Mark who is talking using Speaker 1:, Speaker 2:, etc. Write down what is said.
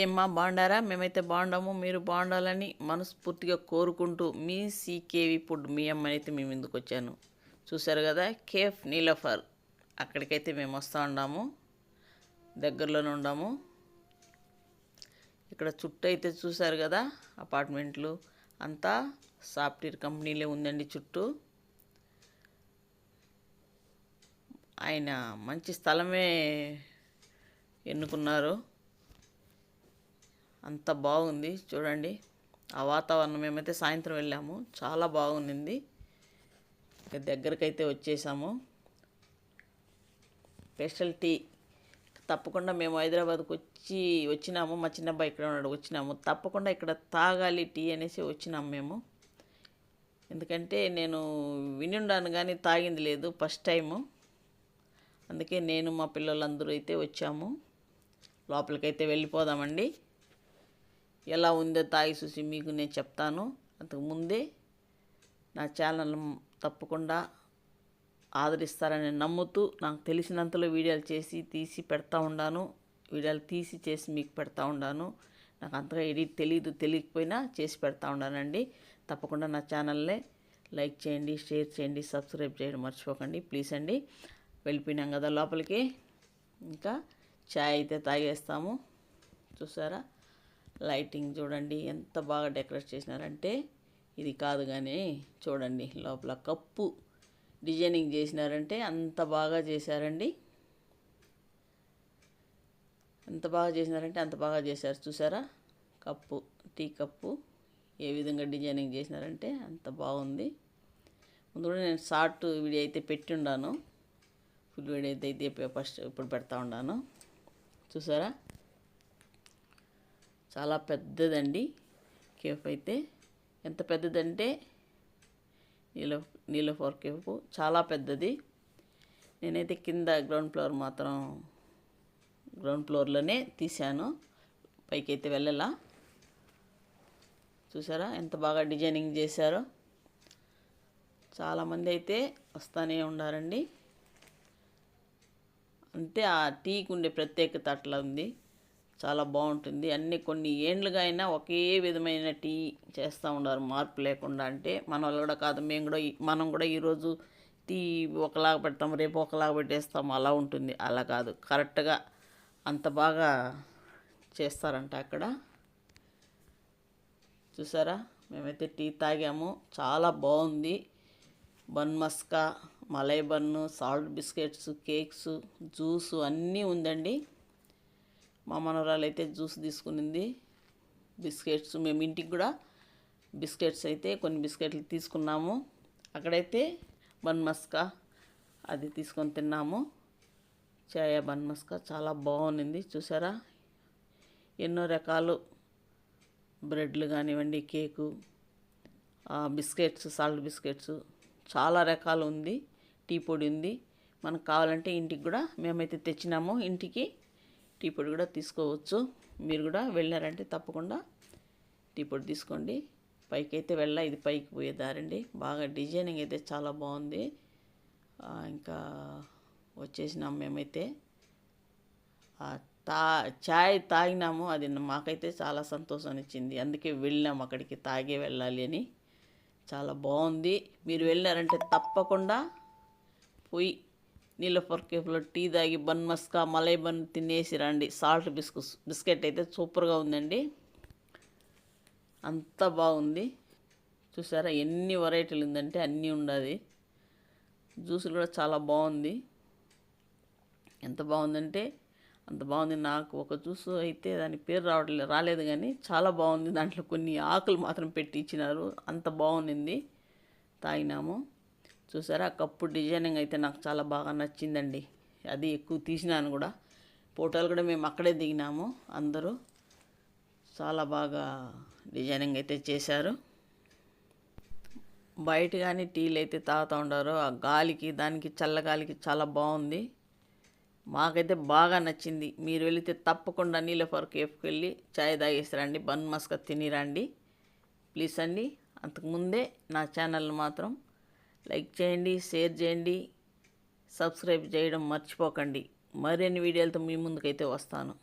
Speaker 1: ఏమ్మా బాగుండారా? మేమైతే బాగుండాము. మీరు బాగుండాలని మనస్ఫూర్తిగా కోరుకుంటూ మీ సీకేవి ఫుడ్ మీ అమ్మని అయితే మేము ముందుకు వచ్చాను. చూసారు కదా, కేఫ్ నీలఫర్ అక్కడికైతే మేము వస్తూ ఉన్నాము. దగ్గరలోనే ఉన్నాము. ఇక్కడ చుట్టూ అయితే చూసారు కదా, అపార్ట్మెంట్లు అంతా సాఫ్ట్వేర్ కంపెనీలే ఉందండి చుట్టూ. ఆయన మంచి స్థలమే ఎన్నుకున్నారు. అంత బాగుంది చూడండి. ఆ వాతావరణం మేమైతే సాయంత్రం వెళ్ళాము, చాలా బాగుంది. ఇక దగ్గరకైతే వచ్చేసాము. స్పెషల్ టీ తప్పకుండా మేము హైదరాబాద్కి వచ్చినాము. మా చిన్నబ్బాయి ఇక్కడ ఉన్నాడు, వచ్చినాము. తప్పకుండా ఇక్కడ తాగాలి టీ అనేసి వచ్చినాము మేము. ఎందుకంటే నేను వినుండాను కానీ తాగింది లేదు, ఫస్ట్ టైము. అందుకే నేను మా పిల్లలందరూ అయితే వచ్చాము. లోపలికైతే వెళ్ళిపోదామండి. ఎలా ఉందో తాగి చూసి మీకు నేను చెప్తాను. అంతకుముందే నా ఛానల్ తప్పకుండా ఆదరిస్తారని నమ్ముతూ నాకు తెలిసినంతలో వీడియోలు తీసి పెడతా ఉన్నాను. వీడియోలు చేసి మీకు పెడతా ఉన్నాను. నాకు అంతగా ఎడిట్ తెలియకపోయినా చేసి పెడతా ఉన్నానండి. తప్పకుండా నా ఛానల్ని లైక్ చేయండి, షేర్ చేయండి, సబ్స్క్రైబ్ చేయడం మర్చిపోకండి ప్లీజ్ అండి. వెళ్ళిపోయినాం కదా లోపలికి. ఇంకా చాయ్ అయితే తాగేస్తాము. చూసారా, లైటింగ్ చూడండి ఎంత బాగా డెకరేట్ చేసినారంటే ఇది కాదు కానీ చూడండి, లోపల కప్పు డిజైనింగ్ చేసినారంటే అంత బాగా చేశారండి. ఎంత బాగా చేసినారంటే అంత బాగా చేశారు. చూసారా, కప్పు, టీ కప్పు ఏ విధంగా డిజైనింగ్ చేసినారంటే అంత బాగుంది. ముందు కూడా నేను షార్ట్ వీడియో అయితే పెట్టి ఉన్నాను. ఫుల్ వీడియో అయితే ఫస్ట్ ఇప్పుడు పెడతా ఉన్నాను. చూసారా, చాలా పెద్దదండి కేఫ్ అయితే. ఎంత పెద్దదంటే నీలఫర్ కేఫ్ చాలా పెద్దది. నేనైతే కింద గ్రౌండ్ ఫ్లోర్లోనే తీశాను, పైకి అయితే వెళ్ళలా. చూసారా ఎంత బాగా డిజైనింగ్ చేశారో. చాలామంది అయితే వస్తూనే ఉండారండి. అంటే ఆ టీకి ఉండే ప్రత్యేకత అట్లా ఉంది, చాలా బాగుంటుంది. కొన్ని ఏండ్లుగా అయినా ఒకే విధమైన టీ చేస్తూ ఉన్నారు, మార్పు లేకుండా. అంటే మన వాళ్ళు కూడా కాదు, మనం కూడా ఈరోజు టీ ఒకలాగా పెడతాం, రేపు ఒకలాగా పెట్టేస్తాం, అలా ఉంటుంది. అలా కాదు, కరెక్ట్గా అంత బాగా చేస్తారంట అక్కడ. చూసారా, మేమైతే టీ తాగాము, చాలా బాగుంది. Bun maska, malai bun, salt biscuits, cakes, juice అన్నీ ఉందండి. మా మనవరాలు అయితే జ్యూస్ తీసుకునింది. బిస్కెట్స్ మేము ఇంటికి కూడా బిస్కెట్స్ అయితే కొన్ని బిస్కెట్లు తీసుకున్నాము. అక్కడైతే బన్ మస్కా అది తీసుకొని తిన్నాము. చాయ్ బన్ మస్కా చాలా బాగుంది. చూసారా, ఎన్నో రకాలు బ్రెడ్లు కానివ్వండి, కేకు, బిస్కెట్స్, సాల్ట్ బిస్కెట్స్ చాలా రకాలు ఉంది. టీ పొడి ఉంది. మనకు కావాలంటే ఇంటికి కూడా మేమైతే తెచ్చినాము. ఇంటికి టీ పొడి కూడా తీసుకోవచ్చు. మీరు కూడా వెళ్ళారంటే తప్పకుండా టీ పొడి తీసుకోండి. పైకి అయితే ఇది పైకి పోయే దారండి. బాగా డిజైనింగ్ అయితే చాలా బాగుంది. ఇంకా వచ్చేసినాము మేమైతే. చాయ్ తాగినాము, అది మాకైతే చాలా సంతోషాన్ని ఇచ్చింది. అందుకే వెళ్ళినాము అక్కడికి, తాగే వెళ్ళాలి అని. చాలా బాగుంది. మీరు వెళ్ళారంటే తప్పకుండా పోయి నీలఫర్ కేఫ్లో టీ తాగి బన్ మస్కా, మలై బన్ తినేసి రండి. సాల్ట్ బిస్కెట్ అయితే సూపర్గా ఉందండి, అంత బాగుంది. చూసారా ఎన్ని వెరైటీలు ఉందంటే అన్నీ ఉండదు. జ్యూసులు కూడా చాలా బాగుంది. ఎంత బాగుందంటే అంత బాగుంది. నాకు ఒక జ్యూస్ అయితే దాని పేరు రాలేదు కానీ చాలా బాగుంది. దాంట్లో కొన్ని ఆకులు మాత్రం పెట్టి ఇచ్చినారు, అంత బాగుంది. తాగినాము. చూసారా, కప్పు డిజైనింగ్ అయితే నాకు చాలా బాగా నచ్చిందండి. అది ఎక్కువ తీసినాను కూడా. ఫోటోలు కూడా మేము అక్కడే దిగినాము. అందరూ చాలా బాగా డిజైనింగ్ అయితే చేశారు. బయట కానీ టీలు అయితే తాగుతూ ఉండారు, ఆ గాలికి దానికి చల్లగాలికి చాలా బాగుంది. మాకైతే బాగా నచ్చింది. మీరు వెళితే తప్పకుండా నీలఫర్ కేఫ్కి వెళ్ళి చాయ్ తాగేసి రండి, బన్ మస్కా తిని రండి ప్లీజ్ అండి. అంతకుముందే నా ఛానల్ మాత్రం లైక్ చేయండి, షేర్ చేయండి, సబ్స్క్రైబ్ చేయడం మర్చిపోకండి. మరిన్ని వీడియోలతో మీ ముందుకైతే వస్తాను.